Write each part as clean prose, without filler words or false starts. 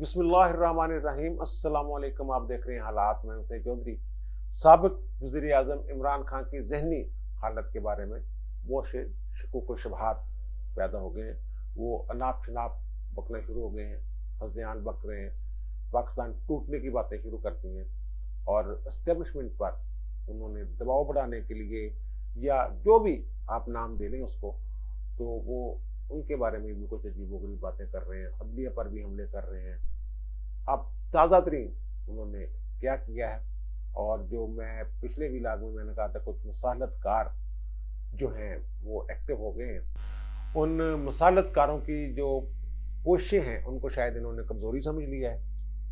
बिस्मिल्लाहिर्रहमानिर्रहीम। अस्सलाम वालेकुम। आप देख रहे हैं हालात में हुसैन चौधरी। साबिक वज़ीर आज़म इमरान खान की जहनी हालत के बारे में बहुत से शकूक व शुबहात पैदा हो गए हैं। वो अनाप शनाप बकने शुरू हो गए हैं, हज़यान बक रहे हैं, पाकिस्तान टूटने की बातें शुरू कर दी हैं और इस्टेब्लिशमेंट पर उन्होंने दबाव बढ़ाने के लिए या जो भी आप नाम दे लें उसको, तो वो उनके बारे में भी कुछ अजीबोगरीब बातें कर रहे हैं, अदलिया पर भी हमले कर रहे हैं। अब ताज़ा तरीन उन्होंने क्या किया है, और जो मैं पिछले व्लॉग में मैंने कहा था कुछ मसालतकार जो हैं वो एक्टिव हो गए हैं, उन मसालतकारों की जो कोशिशें हैं उनको शायद इन्होंने कमज़ोरी समझ लिया है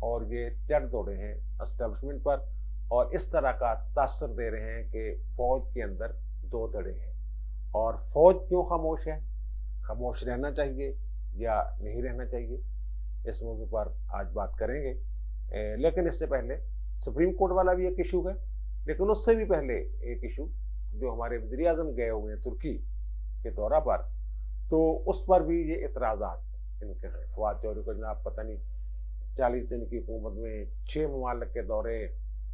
और ये चढ़ दौड़े हैं एस्टेब्लिशमेंट पर और इस तरह का तासर दे रहे हैं कि फ़ौज के अंदर दो धड़े हैं। और फ़ौज क्यों खामोश है, खामोश रहना चाहिए या नहीं रहना चाहिए, इस मौजू पर आज बात करेंगे। लेकिन इससे पहले सुप्रीम कोर्ट वाला भी एक इशू है, लेकिन उससे भी पहले एक इशू जो हमारे वज़ीर आज़म गए हुए हैं तुर्की के दौरा पर, तो उस पर भी ये इतराज़ात इनके हैं। फवाद चौधरी को जनाब पता नहीं 40 दिन की हुकूमत में 6 ममालिक के दौरे,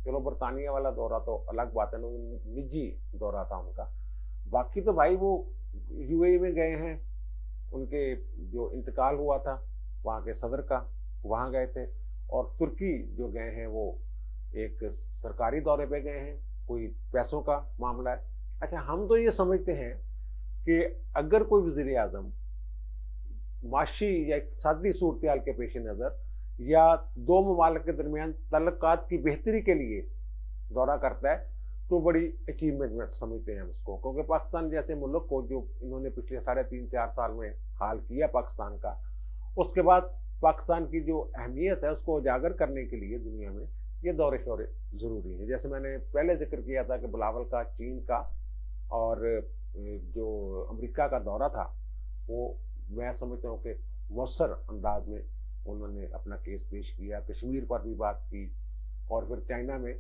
चलो बरतानिया वाला दौरा तो अलग बात है, निजी दौरा था उनका। बाकी तो भाई वो यूएई में गए हैं, उनके जो इंतकाल हुआ था वहाँ के सदर का, वहाँ गए थे। और तुर्की जो गए हैं वो एक सरकारी दौरे पे गए हैं, कोई पैसों का मामला है। अच्छा, हम तो ये समझते हैं कि अगर कोई वज़ीर आज़म माशी या इक़्तिसादी सूरत-ए-हाल के पेश नज़र या दो ममालिक के दरमियान तल्लुकात की बेहतरी के लिए दौरा करता है तो बड़ी अचीवमेंट में समझते हैं हम उसको, क्योंकि पाकिस्तान जैसे मुल्क को जो इन्होंने पिछले 3.5-4 साल में हाल किया पाकिस्तान का, उसके बाद पाकिस्तान की जो अहमियत है उसको उजागर करने के लिए दुनिया में ये दौरे शौरे ज़रूरी हैं। जैसे मैंने पहले जिक्र किया था कि बिलावल का चीन का और जो अमेरिका का दौरा था, वो मैं समझता हूँ कि मौसर अंदाज में उन्होंने अपना केस पेश किया, कश्मीर पर भी बात की और फिर चाइना में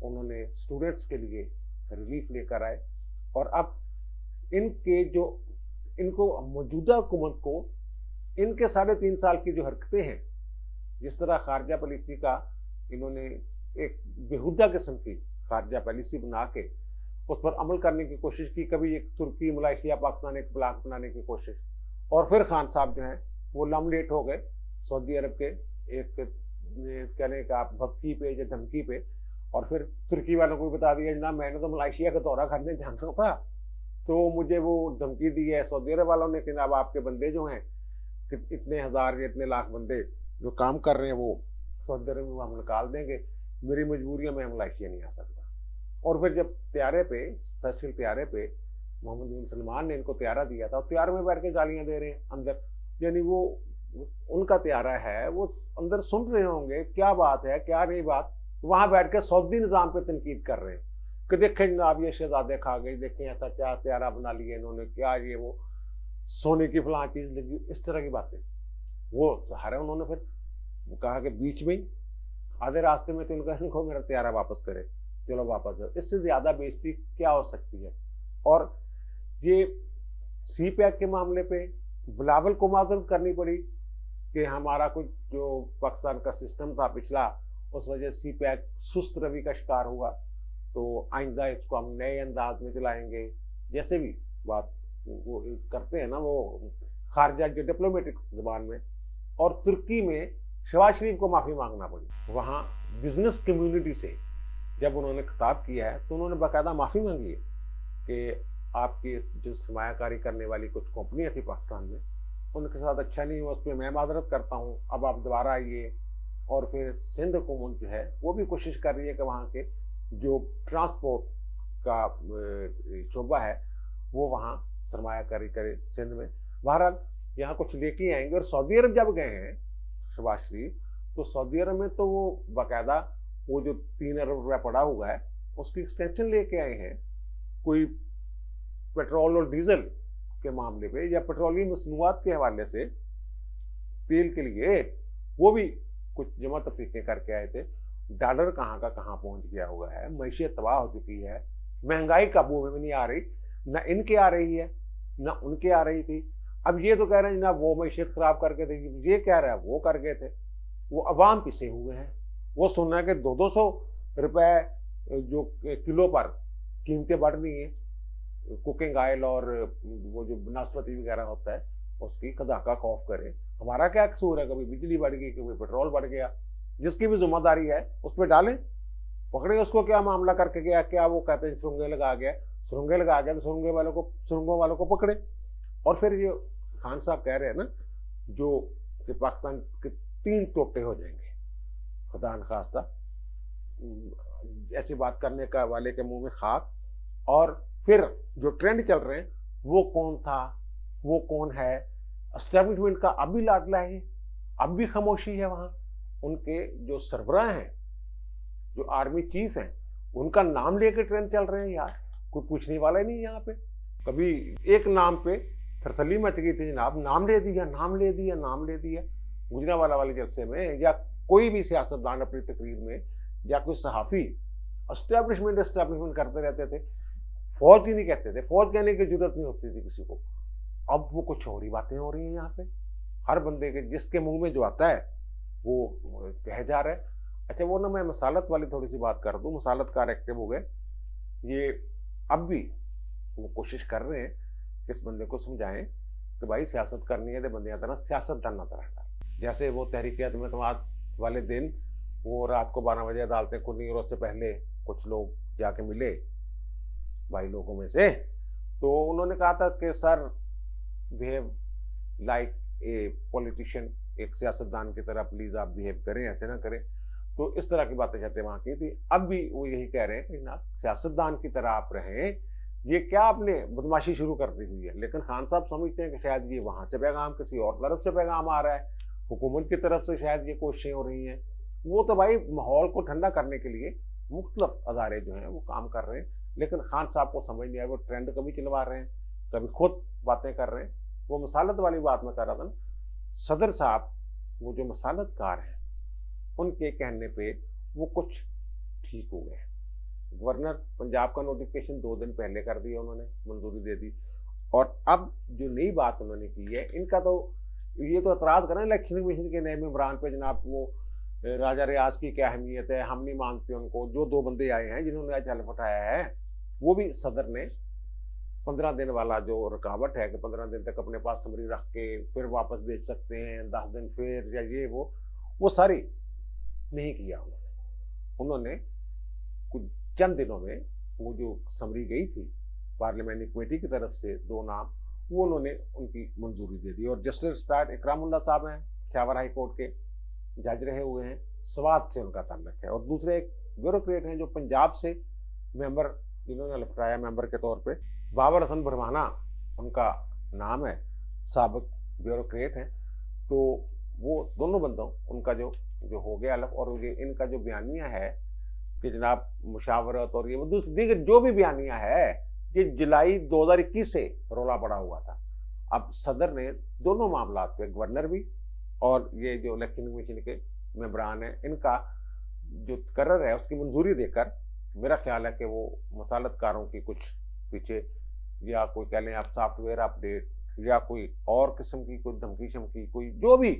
उन्होंने स्टूडेंट्स के लिए रिलीफ लेकर आए। और अब इनके जो इनको मौजूदा हुकूमत को इनके 3.5 साल की जो हरकतें हैं, जिस तरह खारजा पॉलिसी का इन्होंने एक बेहुदा किस्म की खारजा पॉलिसी बना के उस पर अमल करने की कोशिश की, कभी एक तुर्की मलेशिया पाकिस्तान एक ब्लॉक बनाने की कोशिश, और फिर खान साहब जो हैं वो लमलेट हो गए सऊदी अरब के एक कहने का भक्की पे या धमकी पे, और फिर तुर्की वालों को बता दिया जनाब मैंने तो मलेशिया का दौरा करने जाना था, तो मुझे वो धमकी दी है सऊदी अरब वालों ने कि जनाब आपके बंदे जो हैं इतने हज़ार या इतने लाख बंदे जो काम कर रहे हैं वो सऊदी अरब में हम निकाल देंगे, मेरी मजबूरी है मैं मलेशिया नहीं आ सकता। और फिर जब त्यारे पे स्पेशल त्यारे पे मोहम्मद बिन सलमान ने इनको त्यारा दिया था, त्यारे में बैठ के गालियां दे रहे हैं अंदर, यानी वो उनका त्यारा है, वो अंदर सुन रहे होंगे क्या बात है क्या नहीं बात, वहां बैठ के सऊदी निज़ाम पे तनकीद कर रहे हैं कि देखें जनाब ये शहजादे खा गई, देखें ऐसा क्या त्यारा बना लिया इन्होंने, क्या ये वो सोने की फलां चीज लगी, इस तरह की बातें। वो सहारा उन्होंने फिर कहा कि बीच में ही आधे रास्ते में तो इनको मेरा त्यारा वापस करे, चलो वापस जाओ, इससे ज्यादा बेइज्जती क्या हो सकती है। और ये सी पैक के मामले पे बिलावल को माजरत करनी पड़ी कि हमारा कुछ जो पाकिस्तान का सिस्टम था पिछला, उस वजह सी पैक सुस्त रवि का शिकार हुआ, तो आइंदा इसको हम नए अंदाज में चलाएंगे, जैसे भी बात वो करते हैं ना वो खारजा जो डिप्लोमेटिक जबान में। और तुर्की में शहबाज शरीफ को माफ़ी मांगना पड़ी, वहाँ बिजनेस कम्युनिटी से जब उन्होंने खिताब किया है तो उन्होंने बाकायदा माफ़ी मांगी है कि आपकी जो सरमायाकारी करने वाली कुछ कंपनियां थी पाकिस्तान में, उनके साथ अच्छा नहीं हुआ, उस पर मैं माजरत करता हूँ, अब आप दोबारा आइए। और फिर सिंध हुकूमत जो है वो भी कोशिश कर रही है कि वहाँ के जो ट्रांसपोर्ट का शोबा है वो वहाँ सरमायाकारी करे सिंध में। बहरहाल यहाँ कुछ लेके आएंगे। और सऊदी अरब जब गए हैं शहबाज शरीफ, तो सऊदी अरब में तो वो बाकायदा वो जो 3 अरब रुपया पड़ा हुआ है उसकी एक्सटेंशन लेके आए हैं, कोई पेट्रोल और डीजल के मामले पे या पेट्रोलियम मसनूआत के हवाले से तेल के लिए वो भी कुछ जमा तफरीकें करके आए थे। डॉलर कहाँ का कहाँ पहुंच गया हुआ है, मैशियत तबाह हो चुकी है, महंगाई काबू में नहीं आ रही, ना इनके आ रही है ना उनके आ रही थी। अब ये तो कह रहे हैं जनाब वो मैशियत खराब करके थे, ये कह रहा है वो कर गए थे। वो अवाम पिसे हुए हैं। वो सुन रहे हैं कि 200-200 रुपए जो किलो पर कीमतें बढ़ रही हैं, कुकिंग ऑयल और वो जो नाशपाती वगैरह होता है उसकी खदाका खौफ करें। हमारा क्या कसूर है, कभी बिजली बढ़ गई, कभी पेट्रोल बढ़ गया, जिसकी भी जिम्मेदारी है उस पर डालें, पकड़े उसको। क्या मामला करके गया, क्या वो कहते हैं सुरंगे लगा गया, सुरंगे लगा गया तो सुरंगों वालों को पकड़े। और फिर ये खान साहब कह रहे हैं ना जो कि पाकिस्तान के 3 टोटे हो जाएंगे, खुदा न खास्ता ऐसी बात करने का वाले के मुंह में खाक। और फिर जो ट्रेंड चल रहे हैं वो कौन था, वो कौन है, एस्टेब्लिशमेंट का अब भी लाडला है, अब भी खामोशी है। वहां उनके जो सरबराह हैं, जो आर्मी चीफ हैं, उनका नाम लेकर ट्रेंड चल रहे हैं यार, कोई पूछने वाला ही नहीं यहाँ पे। कभी एक नाम पे थरसली मच गई थी जनाब, नाम ले दिया, नाम ले दिया, नाम ले दिया। गुजरांवाला वाले जलसे में या कोई भी सियासतदान अपनी तकरीर में या कोई सहाफी एस्टेब्लिशमेंट करते रहते थे, फौज ही नहीं कहते थे, फौज कहने की जरूरत नहीं होती थी किसी को। अब वो कुछ और ही बातें हो रही हैं यहाँ पे, हर बंदे के जिसके मुंह में जो आता है वो कह जा रहा है। अच्छा वो ना मैं मसालत वाली थोड़ी सी बात कर दूं, मसालतकार एक्टिव हो गए ये, अब भी वो कोशिश कर रहे हैं कि इस बंदे को समझाएं कि भाई सियासत करनी है तो बंदे तरह सियासतदान नजर आता है। जैसे वो तहरीक अदम-ए-एतमाद वाले दिन वो रात को 12 बजे अदालतें खुली और उससे पहले कुछ लोग जाके मिले भाई लोगों में से, तो उन्होंने कहा था कि sir behave like a politician, एक सियासतदान की तरह प्लीज आप बिहेव करें, ऐसे ना करें। तो इस तरह की बातें कहते वहां की थी। अब भी वो यही कह रहे हैं कि ना सियासतदान की तरह आप रहें, ये क्या आपने बदमाशी शुरू कर दी हुई है। लेकिन खान साहब समझते हैं कि शायद ये वहां से पैगाम किसी और तरफ से पैगाम आ रहा है, हुकूमत की तरफ से शायद ये कोशिशें हो रही हैं। वो तो भाई माहौल को ठंडा करने के लिए मुख्तलिफ अदारे जो हैं वो काम कर रहे हैं, लेकिन खान साहब को समझ नहीं आया, वो ट्रेंड कभी चलवा रहे हैं, कभी खुद बातें कर रहे हैं। वो मसालत वाली बात मैं कर रहा था ना, सदर साहब वो जो मसालतकार हैं उनके कहने पे वो कुछ ठीक हो गए। गवर्नर पंजाब का नोटिफिकेशन 2 दिन पहले कर दिया, उन्होंने मंजूरी दे दी। और अब जो नई बात उन्होंने की है, इनका तो ये तो एतराज करें इलेक्शन कमीशन के नए मेंबरान पे, जनाब वो राजा रियाज की क्या अहमियत है, हम नहीं मानते उनको। जो 2 बंदे आए हैं जिन्होंने आज हलफ उठाया है, वो भी सदर ने 15 दिन वाला जो रुकावट है कि 15 दिन तक अपने पास समरी रख के फिर वापस बेच सकते हैं, 10 दिन फिर या ये वो सारी नहीं किया उन्होंने कुछ चंद दिनों में वो जो समरी गई थी पार्लियामेंट्री कमेटी की तरफ से 2 नाम, वो उन्होंने उनकी मंजूरी दे दी। और जस्टिस रिटायर्ड इकरामुल्लाह साहब हैं, पेशावर हाई कोर्ट के जज रहे हुए हैं, स्वात से उनका ताल्लुक है। और दूसरे एक ब्यूरोक्रेट हैं जो पंजाब से मेंबर, जिन्होंने लफटाया मेंबर के तौर पे, बाबर हसन भरवाना उनका नाम है, साबिक ब्यूरोक्रेट हैं। तो वो दोनों बंदों उनका जो हो गया अलग। और ये इनका जो बयानिया है कि जनाब मुशावरत और ये दीगर जो भी बयानिया है, ये जुलाई 2021 से रोला पड़ा हुआ था। अब सदर ने दोनों मामला पे, गवर्नर भी और ये जो इलेक्शन कमीशन के मेंबरान है, इनका जो तकर्रर है उसकी मंजूरी देकर मेरा ख्याल है कि वो मसालतकारों की कुछ पीछे या कोई कह लें आप सॉफ्टवेयर अपडेट या कोई और किस्म की कोई धमकी शमकी, कोई जो भी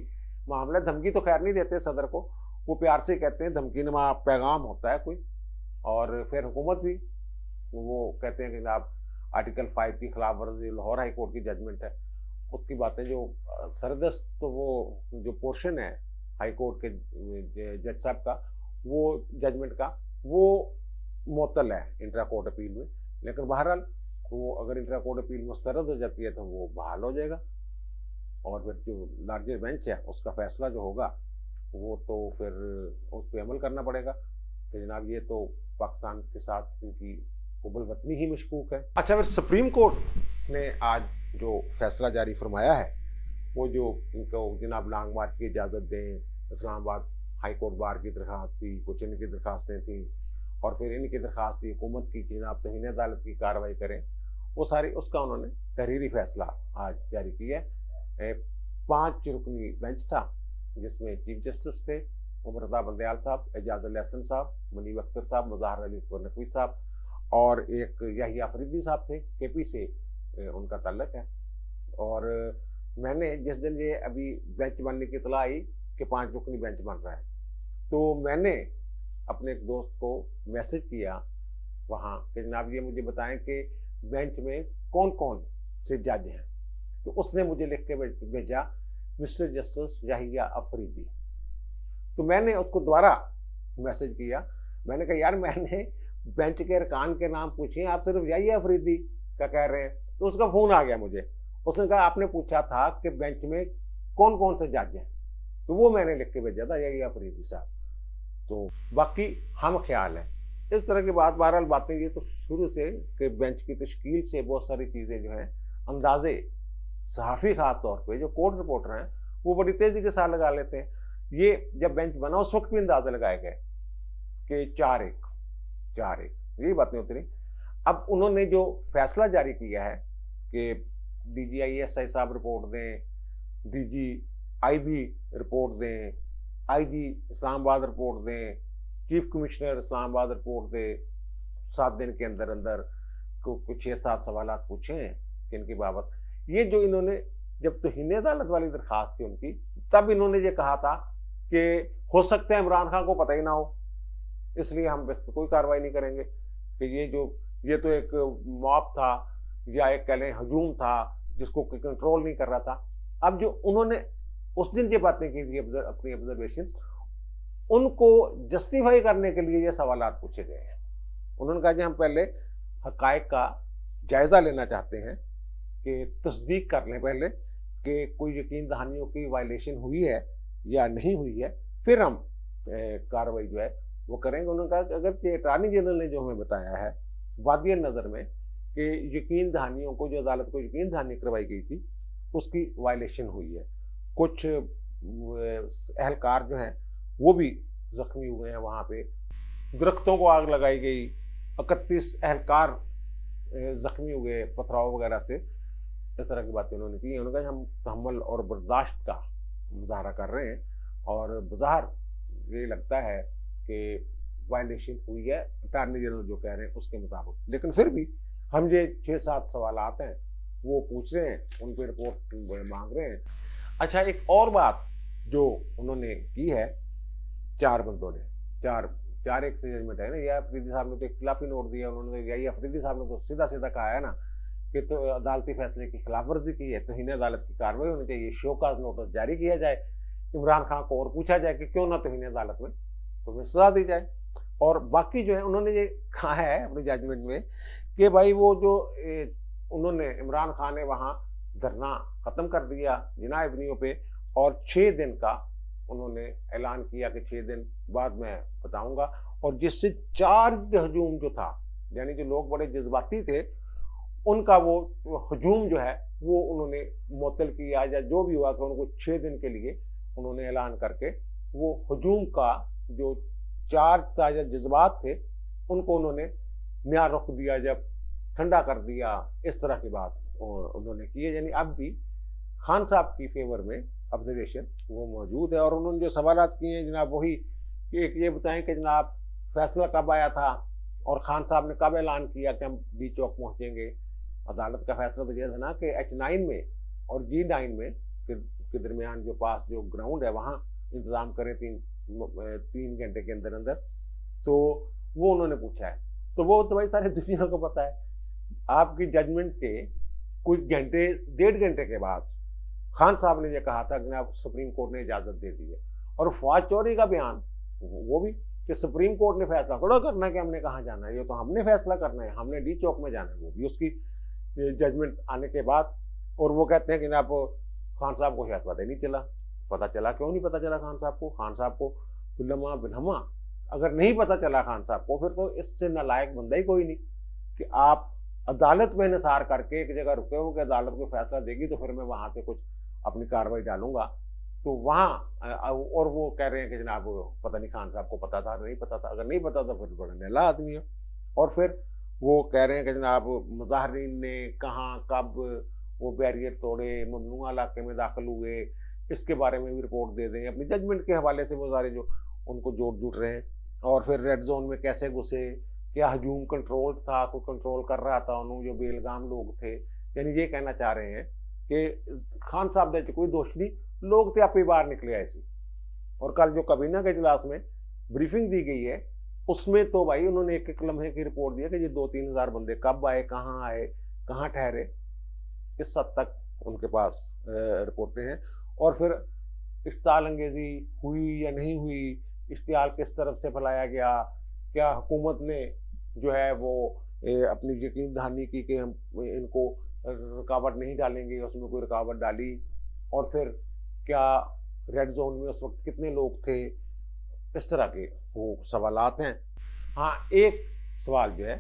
मामला, धमकी तो खैर नहीं देते सदर को, वो प्यार से कहते हैं धमकी नुमा पैगाम होता है कोई। और फिर हुकूमत भी वो कहते हैं कि आप आर्टिकल 5 की खिलाफ वर्जी, लाहौर हाई कोर्ट की जजमेंट है उसकी बातें जो सरदस्त, तो वो जो पोर्शन है हाई कोर्ट के जज साहब का, वो जजमेंट का वो मुअत्तल है इंट्रा कोर्ट अपील में। लेकिन बहरहाल वो अगर इंट्रा कोर्ट अपील मुस्तरद हो जाती है तो वो बहाल हो जाएगा और फिर जो लार्जर बेंच है उसका फैसला जो होगा वो तो फिर उस पर अमल करना पड़ेगा कि जनाब ये तो पाकिस्तान के साथ इनकी हुबल वतनी ही मशकूक है। अच्छा, फिर सुप्रीम कोर्ट ने आज जो फैसला जारी फरमाया है, वो जो इनको जनाब लॉन्ग मार्च की इजाज़त दें, इस्लामाबाद हाई कोर्ट बार की दरख्वास्त थी, कुछ इनकी दरखास्तें थी और फिर इनकी दरखास्त थी हुकूमत की कि जनाब तहीन अदालत की कार्रवाई करें, वो सारी उसका उन्होंने तहरीरी फैसला आज जारी किया है। 5 रुकनी बेंच था जिसमें चीफ जस्टिस थे उमरदा बंदयाल साहब, एजाज अल एहसन साहब, मुनीब अख्तर साहब, मुज़ाहर अली नकवी साहब और एक याहिया फरीदी साहब थे, केपी से उनका ताल्लुक है। और मैंने जिस दिन ये अभी बेंच बनने की इतला आई कि 5 रुकनी बेंच बन रहा है। तो मैंने अपने एक दोस्त को मैसेज किया वहाँ कि जनाब ये मुझे बताएं कि बेंच में कौन कौन से जज हैं। तो उसने मुझे लिख के भेजा मिस्टर जस्टिस याहिया अफरीदी। तो मैंने उसको दोबारा मैसेज किया, मैंने कहा यार मैंने बेंच के अरकान के नाम पूछे, आप सिर्फ याहिया अफरीदी का कह रहे हैं। तो उसका फोन आ गया मुझे, उसने कहा आपने पूछा था कि बेंच में कौन कौन से जज हैं, तो वो मैंने लिख के भेजा था याहिया अफरीदी साहब। तो बाकी हम ख्याल है इस तरह की बात, बहरहाल बातें ये तो शुरू से कि बेंच की तश्कील से बहुत सारी चीज़ें जो हैं अंदाजे सहाफ़ी खास तौर पे जो कोर्ट रिपोर्टर हैं वो बड़ी तेज़ी के साथ लगा लेते हैं। ये जब बेंच बना उस वक्त भी अंदाजे लगाए गए कि 4-1 यही बातें होती रही। अब उन्होंने जो फैसला जारी किया है कि DGI-SI साहब रिपोर्ट दें, DGI रिपोर्ट दें, IG इस्लामाबाद रिपोर्ट दें, चीफ कमिश्नर इस्लामाबाद रिपोर्ट दे, 7 दिन के अंदर अंदर कुछ 6-7 सवाल पूछे हैं कि इनकी बाबत। ये जो इन्होंने जब तौहीन अदालत वाली दरखास्त थी उनकी, तब इन्होंने ये कहा था कि हो सकता है इमरान खान को पता ही ना हो, इसलिए हम इस पर कोई कार्रवाई नहीं करेंगे कि ये तो एक मॉब था या एक कह लें हजूम था जिसको कोई कंट्रोल नहीं कर रहा था। अब जो उन्होंने उस दिन ये बातें की थी अपनी ऑब्जर्वेशन, उनको जस्टिफाई करने के लिए ये सवालात पूछे गए हैं। उन्होंने कहा कि हम पहले हकायक का जायज़ा लेना चाहते हैं कि तस्दीक कर लें पहले कि कोई यकीन दहानियों की वायलेशन हुई है या नहीं हुई है, फिर हम कार्रवाई जो है वो करेंगे। उन्होंने कहा कि अगर अटॉर्नी जनरल ने जो हमें बताया है वादिय नज़र में कि यकीन दहानियों को, जो अदालत को यकीन दहानी करवाई गई थी, उसकी वायलेशन हुई है, कुछ एहलकार जो हैं वो भी जख्मी हुए हैं, वहाँ पे दरख्तों को आग लगाई गई, 31 एहलकार जख्मी हुए पथराव वगैरह से, इस तरह की बातें उन्होंने की। उन्होंने कहा हम तहम्मुल और बर्दाश्त का मुजाहरा कर रहे हैं और बज़ाहिर ये लगता है कि वायलेशन हुई है अटॉर्नी जनरल जो कह रहे हैं उसके मुताबिक, लेकिन फिर भी हम ये 6-7 सवाल आते हैं वो पूछ रहे हैं, उन पर रिपोर्ट मांग रहे हैं। अच्छा, एक और बात जो उन्होंने की है, 4 बंदों ने 4-1 से जजमेंट है ना, या अफरीदी साहब ने तो इख्तिलाफी नोट दिया, उन्होंने या अफरीदी साहब ने तो सीधा सीधा कहा है ना कि तो अदालती फैसले की खिलाफ वर्जी की है, तौहीन अदालत की कार्रवाई होनी चाहिए, शोकाज नोटिस जारी किया जाए, इमरान खान को और पूछा जाए कि क्यों ना तौहीन अदालत में तुम्हें सजा दी जाए। और बाकी जो है उन्होंने ये कहा है अपनी जजमेंट में कि भाई वो जो उन्होंने इमरान खान ने वहाँ धरना ख़त्म कर दिया जिना इबनियों पे, और 6 दिन का उन्होंने ऐलान किया कि 6 दिन बाद मैं बताऊंगा, और जिससे चार्ज हजूम जो था, यानी जो लोग बड़े जज्बाती थे उनका वो हजूम जो है वो उन्होंने मुअत्तल किया, या जो भी हुआ कि उनको 6 दिन के लिए उन्होंने ऐलान करके वो हजूम का जो चार्ज था या जज्बात थे उनको उन्होंने नया रुख दिया, जब ठंडा कर दिया, इस तरह की बात उन्होंने की है। यानी अब भी खान साहब की फेवर में ऑब्जर्वेशन वो मौजूद है। और उन्होंने जो सवालात किए हैं जनाब वही कि एक ये बताएं कि जनाब फैसला कब आया था और खान साहब ने कब ऐलान किया कि हम डी चौक पहुंचेंगे। अदालत का फैसला तो यह था ना कि H9 में और G9 में के दरमियान जो पास जो ग्राउंड है वहाँ इंतज़ाम करें 3 घंटे के अंदर अंदर, तो वो उन्होंने पूछा है। तो वो तो भाई सारी दुनिया को पता है, आपकी जजमेंट के कुछ घंटे 1.5 घंटे के बाद खान साहब ने ये कहा था कि आप सुप्रीम कोर्ट ने इजाज़त दे दी है, और फवाद चौधरी का बयान वो भी कि सुप्रीम कोर्ट ने फैसला थोड़ा करना है कि हमने कहाँ जाना है, ये तो हमने फैसला करना है, हमने डी चौक में जाना है, वो भी उसकी जजमेंट आने के बाद। और वो कहते हैं कि आप खान साहब को शायद पता ही नहीं चला। पता चला, क्यों नहीं पता चला खान साहब को? खान साहब को बिलमा बिलहमा अगर नहीं पता चला खान साहब को, फिर तो इससे नालायक बंदा ही कोई नहीं कि आप अदालत में निसार करके एक जगह रुके हो कि अदालत को फैसला देगी तो फिर मैं वहाँ से कुछ अपनी कार्रवाई डालूंगा। तो वहाँ और वो कह रहे हैं कि जनाब पता नहीं खान साहब को पता था नहीं पता था, अगर नहीं पता था फिर बड़ा नैला आदमी है। और फिर वो कह रहे हैं कि जनाब मुजाहरीन ने कहाँ कब वो बैरियर तोड़े, ममनुआ इलाके में दाखिल हुए, इसके बारे में भी रिपोर्ट दे दें। अपनी जजमेंट के हवाले से वो सारे जो उनको जोड़ जुट रहे हैं। और फिर रेड जोन में कैसे घुसे, क्या हजूम कंट्रोल था, कोई कंट्रोल कर रहा था उन्होंने, जो बेलगाम लोग थे। यानी ये कहना चाह रहे हैं कि खान साहब दे कोई दोष नहीं, लोग थे आप ही बाहर निकले ऐसे और कल जो काबीना के इजलास में ब्रीफिंग दी गई है उसमें तो भाई उन्होंने एक एक लम्हे की रिपोर्ट दिया कि ये 2-3 हज़ार बंदे कब आए, कहाँ ठहरे, इस हद तक उनके पास रिपोर्टें हैं। और फिर इश्तियाल अंगेजी हुई या नहीं हुई, इश्तियाल किस तरफ से फैलाया गया, क्या हुकूमत ने जो है वो अपनी यकीन दहानी की कि हम इनको रुकावट नहीं डालेंगे, उसमें कोई रुकावट डाली, और फिर क्या रेड जोन में उस वक्त कितने लोग थे, इस तरह के वो सवालात हैं। हाँ, एक सवाल जो है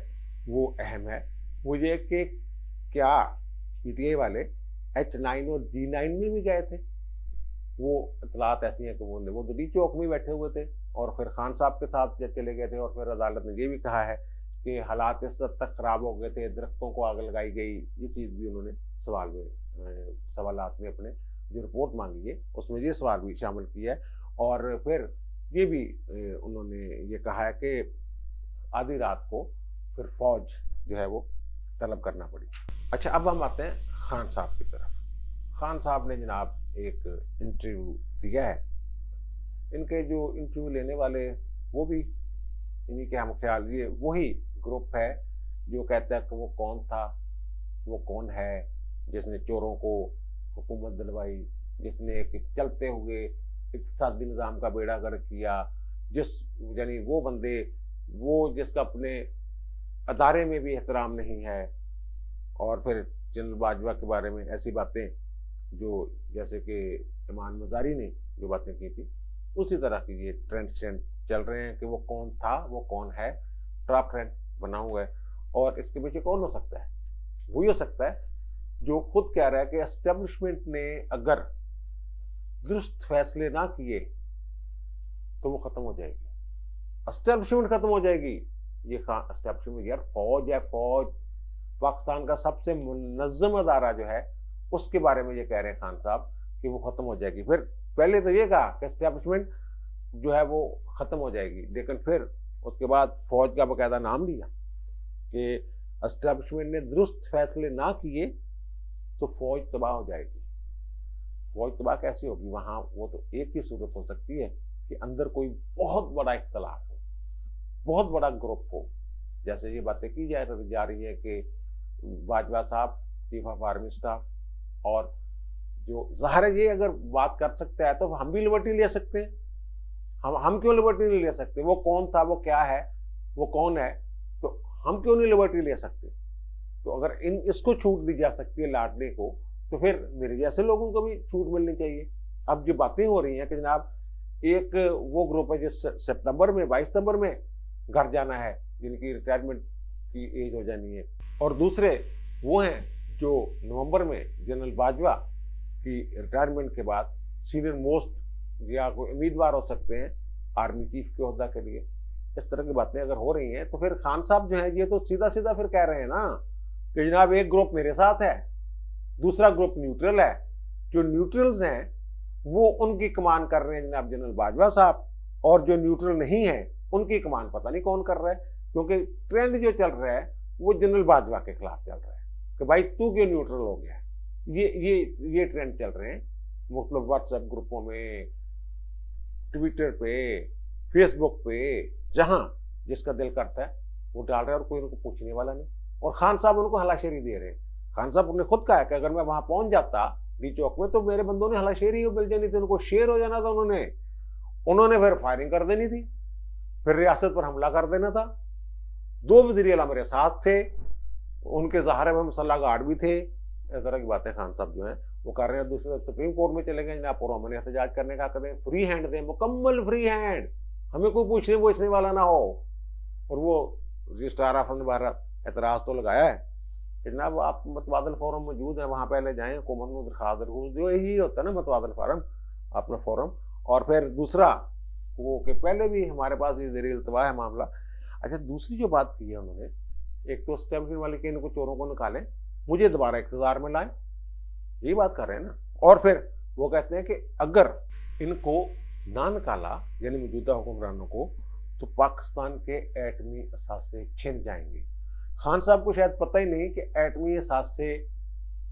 वो अहम है, वो ये कि क्या पीटीआई वाले H9 और G9 में भी गए थे। वो इतलात ऐसी हैं कि वो दिल्ली चौक में बैठे हुए थे और फिर खान साहब के साथ जब चले गए थे, और फिर अदालत ने ये भी कहा है कि हालात इस हद तक खराब हो गए थे, दरख्तों को आग लगाई गई, ये चीज़ भी उन्होंने सवालात में अपने जो रिपोर्ट मांगी है उसमें ये सवाल भी शामिल किया है। और फिर ये भी उन्होंने ये कहा है कि आधी रात को फिर फौज जो है वो तलब करना पड़ी। अच्छा, अब हम आते हैं खान साहब की तरफ। खान साहब ने जनाब एक इंटरव्यू दिया है। इनके जो इंटरव्यू लेने वाले वो भी इन्हीं के हम ख्याल, ये वही ग्रुप है जो कहता है कि वो कौन था, वो कौन है जिसने चोरों को हुकूमत दिलवाई, जिसने एक चलते हुए इक़्तिसादी निज़ाम का बेड़ा गर्क किया, यानी वो बंदे, वो जिसका अपने अदारे में भी एहतराम नहीं है। और फिर जनरल बाजवा के बारे में ऐसी बातें जो जैसे कि इमाम मज़ारी ने जो बातें की थी, उसी तरह की ये ट्रेंड चल रहे हैं कि वो कौन था, वो कौन है, ट्रैप ट्रेंड बना हुआ है। और इसके पीछे कौन हो सकता है? वही हो सकता है जो खुद कह रहा है कि एस्टेब्लिशमेंट ने अगर दुरुस्त फैसले ना किए तो वो खत्म हो जाएगी, एस्टेब्लिशमेंट खत्म हो जाएगी। ये एस्टेब्लिशमेंट यार फौज है, फौज पाकिस्तान का सबसे मुनज़्ज़म अदारा जो है उसके बारे में ये कह रहे हैं खान साहब कि वो खत्म हो जाएगी। फिर पहले तो ये कहा कि एस्टेब्लिशमेंट जो है वो खत्म हो जाएगी, लेकिन फिर उसके बाद फौज का बाकायदा नाम लिया कि एस्टेब्लिशमेंट ने दुरुस्त फैसले ना किए तो फौज तबाह हो जाएगी। फौज तबाह कैसे होगी? वहां वो तो एक ही सूरत हो सकती है कि अंदर कोई बहुत बड़ा इख्तलाफ हो, बहुत बड़ा ग्रुप हो, जैसे ये बातें की जा रही है कि बाजवा साहब चीफ ऑफ आर्मी स्टाफ, और जो ज़ाहिर है ये अगर बात कर सकता है तो हम भी लिबर्टी ले सकते हैं। हम क्यों लिबर्टी नहीं ले सकते? वो कौन था, वो क्या है, वो कौन है, तो हम क्यों नहीं लिबर्टी ले सकते? तो अगर इसको छूट दी जा सकती है लाटने को, तो फिर मेरे जैसे लोगों को भी छूट मिलनी चाहिए। अब जो बातें हो रही हैं कि जनाब एक वो ग्रुप है जो सितंबर में 22 सितंबर में घर जाना है, जिनकी रिटायरमेंट की एज हो जानी है, और दूसरे वो हैं जो नवंबर में जनरल बाजवा की रिटायरमेंट के बाद सीनियर मोस्ट या कोई उम्मीदवार हो सकते हैं आर्मी चीफ के ओहदा के लिए। इस तरह की बातें अगर हो रही हैं तो फिर खान साहब जो है ये तो सीधा सीधा फिर कह रहे हैं ना कि जनाब एक ग्रुप मेरे साथ है, दूसरा ग्रुप न्यूट्रल है। जो न्यूट्रल्स हैं वो उनकी कमान कर रहे हैं जनाब जनरल बाजवा साहब, और जो न्यूट्रल नहीं है उनकी कमान पता नहीं कौन कर रहा है, क्योंकि ट्रेंड जो चल रहा है वो जनरल बाजवा के खिलाफ चल रहा है कि भाई तू क्यों न्यूट्रल हो गया। ये ट्रेंड चल रहे हैं मतलब व्हाट्सएप ग्रुपों में, ट्विटर पे, फेसबुक पे, जहां जिसका दिल करता है वो डाल रहा है और कोई उनको पूछने वाला नहीं। और खान साहब उनको हलाशेरी दे रहे हैं। खान साहब ने खुद कहा है कि अगर मैं वहां पहुंच जाता डी चौक में तो मेरे बंदों ने हलाशेरी मिल जानी थी, उनको शेर हो जाना था, उन्होंने फिर फायरिंग कर देनी थी, फिर रियासत पर हमला कर देना था। 2 वज़ीर आला मेरे साथ थे, उनके ज़ाहिर में मसल्ला गार्ड भी थे। इस तरह की बातें खान साहब जो है वो कर रहे हैं। दूसरे सुप्रीम कोर्ट में चले गए, जनाब पुरअमन एहतजाज करने का करें, फ्री हैंड दें, मुकम्मल फ्री हैंड, हमें कोई पूछने वाला ना हो। और वो रजिस्ट्रार ऑफ भारत एतराज़ तो लगाया है कि जनाब आप मतबादल फोरम मौजूद है, वहाँ पहले जाएँ, हुकूमत में दरखास्त जो यही होता है ना मतबादल फोरम, अपना फोरम। और फिर दूसरा वो कि पहले भी हमारे पास ये ज़ेरे इल्तवा है मामला। अच्छा, दूसरी जो बात की है उन्होंने, एक तो एस्टेब्लिशमेंट वाले के इनको चोरों को निकालें, मुझे दोबारा इक़्तिदार में लाएं, यही बात कर रहे हैं ना। और फिर वो कहते हैं कि अगर इनको ना निकाला यानी मौजूदा हुक्मरानों को, तो पाकिस्तान के एटमी असासे छिन जाएंगे। खान साहब को शायद पता ही नहीं कि एटमी असासे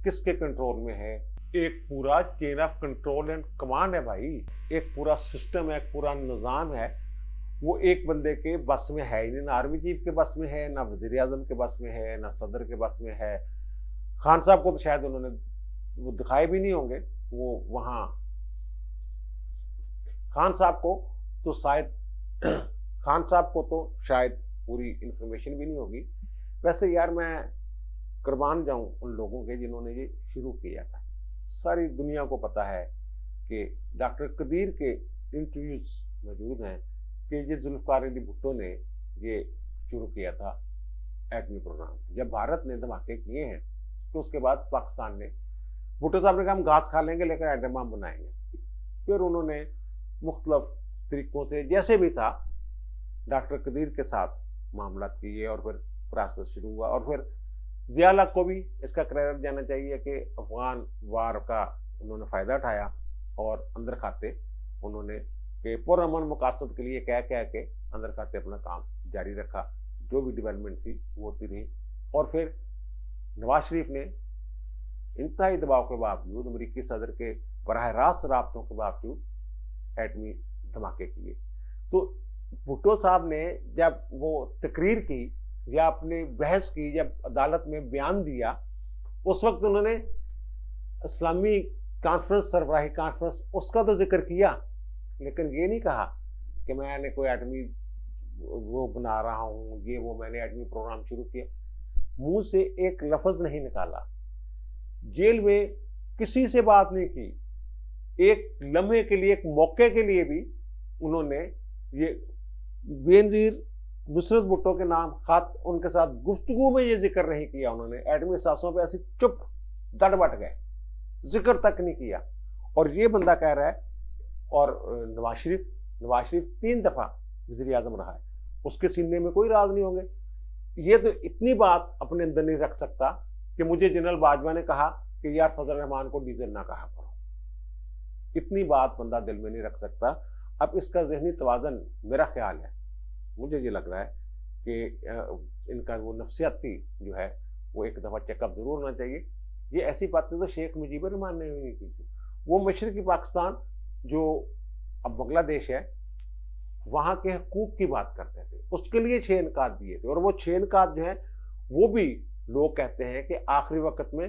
किसके कंट्रोल में है, एक पूरा chain of control and command है भाई, एक पूरा सिस्टम है, एक पूरा निज़ाम है। वो एक बंदे के बस में है ही नहीं, ना आर्मी चीफ के बस में है, ना वज़ीर आज़म के बस में है, ना सदर के बस में है। खान साहब को तो शायद उन्होंने वो दिखाए भी नहीं होंगे, वो वहाँ खान साहब को तो शायद खान साहब को तो शायद पूरी इंफॉर्मेशन भी नहीं होगी। वैसे यार मैं कुर्बान जाऊं उन लोगों के जिन्होंने ये शुरू किया था। सारी दुनिया को पता है कि डॉक्टर कदीर के इंटरव्यूज मौजूद हैं कि ये जुल्फ़िकार अली भुट्टो ने ये शुरू किया था एटमी प्रोग्राम। जब भारत ने धमाके किए हैं तो उसके बाद पाकिस्तान ने, भुट्टो साहब ने कहा हम घास खा लेंगे लेकर एटम बम बनाएंगे। फिर उन्होंने मुख्तलिफ तरीकों से जैसे भी था डॉक्टर कदीर के साथ मामला किए और फिर प्रोसेस शुरू हुआ। और फिर ज़िया को भी इसका क्रेडिट जाना चाहिए कि अफगान वार का उन्होंने फ़ायदा उठाया और अंदर खाते उन्होंने कि पुरअमन मकासद के लिए कह के अंदर खाते अपना काम जारी रखा। जो भी डेवलपमेंट थी वो होती रही। और फिर नवाज शरीफ ने इंतहाई दबाव के बावजूद, अमरीकी सदर के बराह रास्त राब्तों के बावजूद एटमी धमाके किए। तो भुट्टो साहब ने जब वो तकरीर की या अपनी बहस की, जब अदालत में बयान दिया, उस वक्त उन्होंने इस्लामी कॉन्फ्रेंस, सरबराही कॉन्फ्रेंस, उसका तो जिक्र किया, लेकिन ये नहीं कहा कि मैंने कोई एटमी वो बना रहा हूँ, ये वो मैंने एटमी प्रोग्राम शुरू किया। मुंह से एक लफ्ज नहीं निकाला, जेल में किसी से बात नहीं की। एक लम्हे के लिए, एक मौके के लिए भी उन्होंने ये बेनजीर नुसरत भुट्टो के नाम खत, उनके साथ गुफ्तगू में ये जिक्र नहीं किया। उन्होंने एटमी सासों पे ऐसी चुप डट बट गए, जिक्र तक नहीं किया। और ये बंदा कह रहा है, और नवाज शरीफ 3 दफा वज़ीर आज़म रहा है, उसके सीने में कोई राज नहीं होंगे। ये तो इतनी बात अपने अंदर नहीं रख सकता कि मुझे जनरल बाजवा ने कहा कि यार फजल रहमान को डीजल ना कहा करो। इतनी बात बंदा दिल में नहीं रख सकता। अब इसका जहनी तवाज़न, मेरा ख्याल है, मुझे ये लग रहा है कि इनका वो नफ्सियाती जो है वो एक दफ़ा चेकअप ज़रूर होना चाहिए। ये ऐसी बातें तो शेख मुजीबुर रहमान ने नहीं की थी। वो मशरक़ी पाकिस्तान जो अब बांग्लादेश है, वहाँ के हकूक़ की बात करते थे, उसके लिए 6 इनकार दिए थे। और वो 6 इनकार जो है वो भी लोग कहते हैं कि आखिरी वक्त में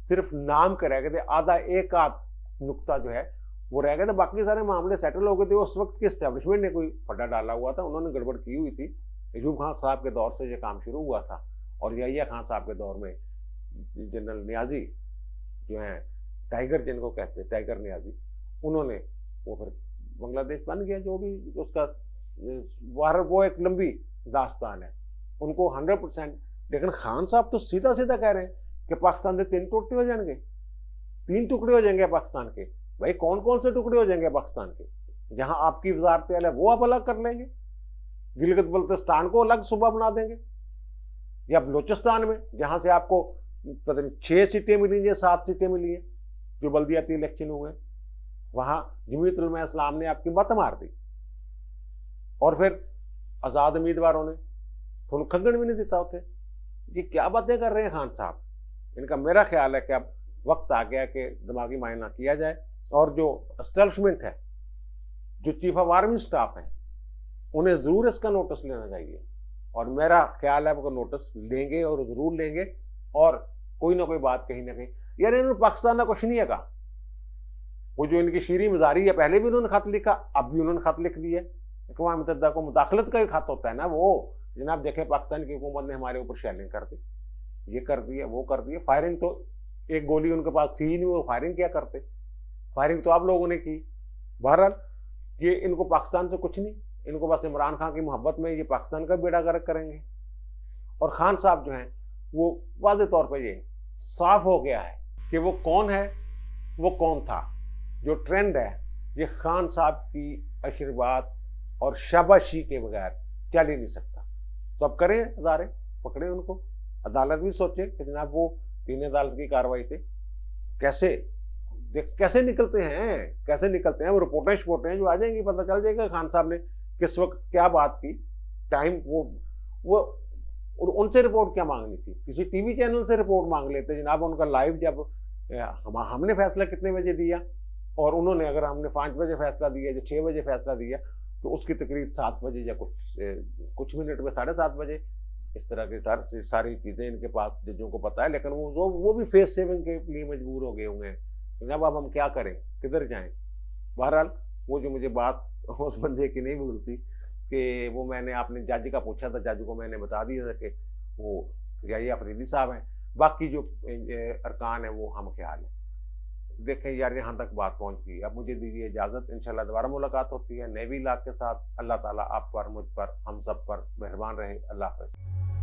सिर्फ नाम के रह गए थे, आधा एक आध नुक्ता जो है वो रह गए थे, बाकी सारे मामले सेटल हो गए थे। उस वक्त की इस्टेब्लिशमेंट ने कोई फड्डा डाला हुआ था, उन्होंने गड़बड़ की हुई थी। अयूब खान साहब के दौर से ये काम शुरू हुआ था, और याहिया खान साहब के दौर में जनरल नियाजी जो हैं, टाइगर जिनको कहते हैं, टाइगर नियाजी, उन्होंने वो फिर बांग्लादेश बन गया। जो भी उसका वो एक लंबी दास्तान है, उनको 100%। लेकिन खान साहब तो सीधा सीधा कह रहे हैं कि पाकिस्तान के 3 टुकड़े हो जाएंगे, 3 टुकड़े हो जाएंगे पाकिस्तान के। भाई कौन कौन से टुकड़े हो जाएंगे पाकिस्तान के? जहां आपकी वजारत है वो आप अलग कर लेंगे, गिलगित बल्तिस्तान को अलग सूबा बना देंगे, या बलोचिस्तान में जहां से आपको पता नहीं 6 सीटें मिली हैं, 7 सीटें मिली हैं जो बल्दियाती इलेक्शन हुए, वहां जमीयत उलमा इस्लाम ने आपकी मत मार दी। और फिर आज़ाद उम्मीदवारों ने थोड़ा खंगन भी नहीं देता होते। ये क्या बातें कर रहे हैं खान साहब? इनका मेरा ख्याल है कि अब वक्त आ गया कि दिमागी मायना किया जाए, और जो एस्टेब्लिशमेंट है, जो चीफ ऑफ आर्मी स्टाफ है, उन्हें ज़रूर इसका नोटिस लेना चाहिए। और मेरा ख्याल है वो नोटिस लेंगे और ज़रूर लेंगे, और कोई ना कोई बात कहीं ना कहीं, यार इन्होंने पाकिस्तान का कुछ नहीं है कहा। वो जो इनकी शीरी मजारी है, पहले भी उन्होंने खत लिखा, अब भी उन्होंने खत लिख दिया। अक़वाम मुत्तहिदा को मुदाखलत का ही खत होता है ना, वो जनाब देखें पाकिस्तान की हुकूमत ने हमारे ऊपर शेलिंग कर दी, ये कर दिया, वो कर दिया। फायरिंग तो एक गोली उनके पास थी ही नहीं, वो फायरिंग क्या करते? फायरिंग तो आप लोगों ने की। बहरहाल ये इनको पाकिस्तान से कुछ नहीं, इनको बस इमरान खान की मोहब्बत में ये पाकिस्तान का बेड़ा गर्क करेंगे। और खान साहब जो हैं वो वाज़ेह तौर पर ये साफ हो गया है कि वो कौन है, वो कौन था। जो ट्रेंड है ये खान साहब की आशीर्वाद और शाबाशी के बगैर चल ही नहीं सकता। तो अब करें अदारे, पकड़े उनको, अदालत भी सोचे कि जनाब वो 3 अदालत की कार्रवाई से कैसे निकलते हैं। वो रिपोर्टें जो आ जाएंगी, पता चल जाएगा खान साहब ने किस वक्त क्या बात की, टाइम वो उनसे रिपोर्ट क्या मांगनी थी। किसी टीवी चैनल से रिपोर्ट मांग लेते जनाब, उनका लाइव जब हमने फैसला कितने बजे दिया और उन्होंने, अगर हमने 5 बजे फैसला दिया या 6 बजे फैसला दिया, तो उसकी तकरीर 7 बजे या कुछ मिनट में 7:30 बजे, इस तरह की सारी चीज़ें इनके पास जजों को पता है। लेकिन वो भी फेस सेविंग के लिए मजबूर हो गए हुए हैं। जनाब अब हम क्या करें, किधर जाएँ? बहरहाल वो जो मुझे बात उस बंदे की नहीं भूलती कि वो मैंने आपने जज का पूछा था, जज को मैंने बता दिया था कि वो यही अफरीदी साहब हैं, बाकी जो अरकान है वो हम-ख़याल हैं। देखें यार, यहाँ तक बात पहुँच गई। अब मुझे दीजिए इजाज़त, इंशाल्लाह दोबारा मुलाकात होती है नए व्लॉग के साथ। अल्लाह ताला आप पर, मुझ पर, हम सब पर मेहरबान रहे। अल्लाह हाफ़िज़।